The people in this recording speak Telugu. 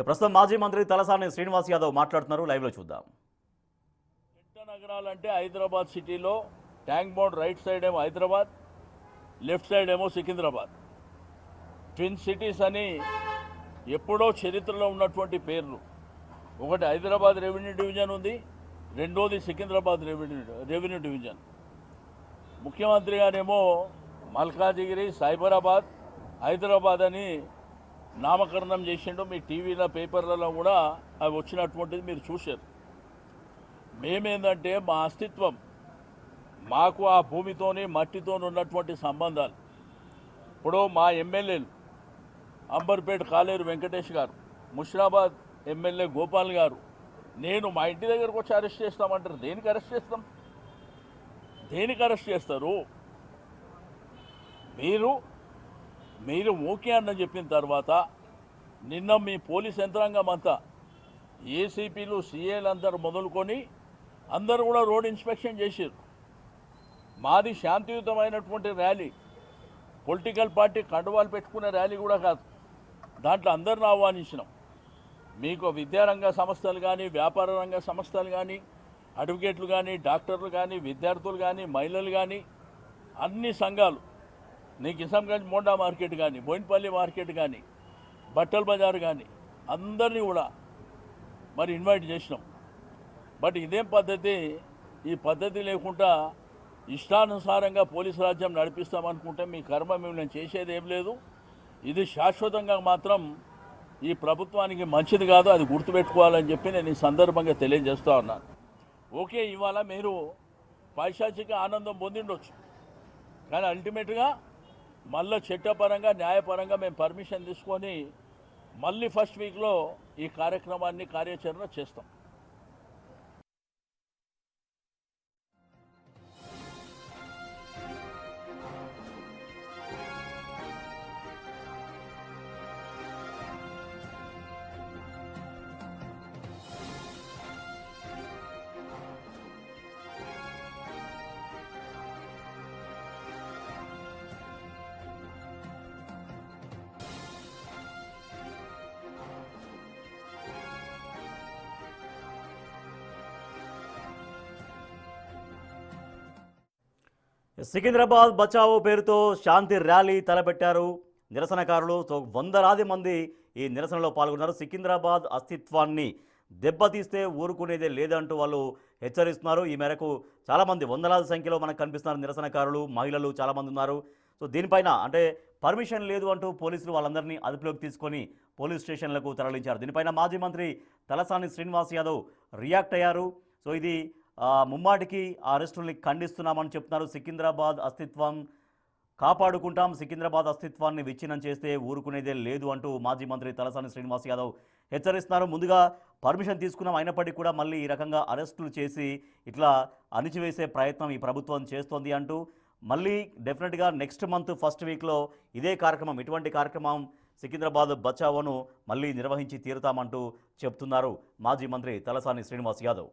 ప్రస్తుతం మాజీ మంత్రి తలసాని శ్రీనివాస్ యాదవ్ మాట్లాడుతున్నారు. లైవ్ లో చూద్దాం. పెద్ద నగరాలంటే హైదరాబాద్ సిటీలో ట్యాంక్ బోర్డ్ రైట్ సైడ్ ఏమో హైదరాబాద్, లెఫ్ట్ సైడ్ ఏమో సికింద్రాబాద్. ట్విన్ సిటీస్ అని ఎప్పుడో చరిత్రలో ఉన్నటువంటి పేర్లు. ఒకటి హైదరాబాద్ రెవెన్యూ డివిజన్ ఉంది, రెండోది సికింద్రాబాద్ రెవెన్యూ డివిజన్. ముఖ్యమంత్రి గారేమో మల్కాజిగిరి, సైబరాబాద్, హైదరాబాద్ అని నామకరణం చేసిండు. మీ టీవీలో పేపర్లలో కూడా అవి వచ్చినటువంటిది మీరు చూశారు. మేమేందంటే మా అస్తిత్వం, మాకు ఆ భూమితోని మట్టితో ఉన్నటువంటి సంబంధాలు. ఇప్పుడు మా ఎమ్మెల్యేలు అంబర్పేట కాలేరు వెంకటేష్ గారు, ముషిరాబాద్ ఎమ్మెల్యే గోపాల్ గారు, నేను మా ఇంటి దగ్గరకు వచ్చి అరెస్ట్ చేస్తామంటారు. దేనికి అరెస్ట్ చేస్తాం? దేనికి అరెస్ట్ చేస్తారు? మీరు ఓకే అన్న చెప్పిన తర్వాత నిన్న మీ పోలీస్ యంత్రాంగం అంతా, ఏసీపీలు, సీఏలు అందరూ మొదలుకొని అందరూ కూడా రోడ్ ఇన్స్పెక్షన్ చేశారు. మాది శాంతియుతమైనటువంటి ర్యాలీ, పొలిటికల్ పార్టీ కండువాలు పెట్టుకునే ర్యాలీ కూడా కాదు. దాంట్లో అందరిని ఆహ్వానించినాం. మీకు విద్యారంగ సంస్థలు కానీ, వ్యాపార రంగ సంస్థలు కానీ, అడ్వకేట్లు కానీ, డాక్టర్లు కానీ, విద్యార్థులు కానీ, మహిళలు కానీ, అన్ని సంఘాలు, నీ కిసంగంజ్ మోండా మార్కెట్ కానీ, బోయిన్పల్లి మార్కెట్ కానీ, బట్టల బజార్ కానీ, అందరినీ కూడా మరి ఇన్వైట్ చేసినాం. బట్ ఇదేం పద్ధతి? ఈ పద్ధతి లేకుండా ఇష్టానుసారంగా పోలీసు రాజ్యం నడిపిస్తామనుకుంటే మీ కర్మ మేము చేసేది ఏం లేదు. ఇది శాశ్వతంగా మాత్రం ఈ ప్రభుత్వానికి మంచిది కాదు, అది గుర్తుపెట్టుకోవాలని చెప్పి నేను ఈ సందర్భంగా తెలియజేస్తూ ఉన్నాను. ఓకే, ఇవాళ మీరు పైశాచిక ఆనందం పొందిండొచ్చు, కానీ అల్టిమేట్గా మళ్ళీ చట్టపరంగా, న్యాయపరంగా మేము పర్మిషన్ తీసుకొని మళ్ళీ ఫస్ట్ వీక్లో ఈ కార్యక్రమాన్ని కార్యాచరణ చేస్తాం. సికింద్రాబాద్ బచావో పేరుతో శాంతి ర్యాలీ తలపెట్టారు నిరసనకారులు. వందలాది మంది ఈ నిరసనలో పాల్గొన్నారు. సికింద్రాబాద్ అస్తిత్వాన్ని దెబ్బతీస్తే ఊరుకునేదే లేదంటూ వాళ్ళు హెచ్చరిస్తున్నారు. ఈ మేరకు చాలామంది, వందలాది సంఖ్యలో మనకు కనిపిస్తున్నారు నిరసనకారులు, మహిళలు చాలామంది ఉన్నారు. సో దీనిపైన అంటే పర్మిషన్ లేదు అంటూ పోలీసులు వాళ్ళందరినీ అదుపులోకి తీసుకొని పోలీస్ స్టేషన్లకు తరలించారు. దీనిపైన మాజీ మంత్రి తలసాని శ్రీనివాస్ యాదవ్ రియాక్ట్ అయ్యారు. సో ఇది ముమ్మాటికి ఆ అరెస్టుల్ని ఖండిస్తున్నామని చెప్తున్నారు. సికింద్రాబాద్ అస్తిత్వం కాపాడుకుంటాం, సికింద్రాబాద్ అస్తిత్వాన్ని విచ్ఛిన్నం చేస్తే ఊరుకునేదే లేదు అంటూ మాజీ మంత్రి తలసాని శ్రీనివాస్ యాదవ్ హెచ్చరిస్తున్నారు. ముందుగా పర్మిషన్ తీసుకున్నాం, అయినప్పటికీ కూడా మళ్ళీ ఈ రకంగా అరెస్టులు చేసి ఇట్లా అణిచివేసే ప్రయత్నం ఈ ప్రభుత్వం చేస్తోంది అంటూ మళ్ళీ డెఫినెట్గా నెక్స్ట్ మంత్ ఫస్ట్ వీక్లో ఇదే కార్యక్రమం, ఇటువంటి కార్యక్రమం సికింద్రాబాద్ బచావోను మళ్ళీ నిర్వహించి తీరుతామంటూ చెప్తున్నారు మాజీ మంత్రి తలసాని శ్రీనివాస్ యాదవ్.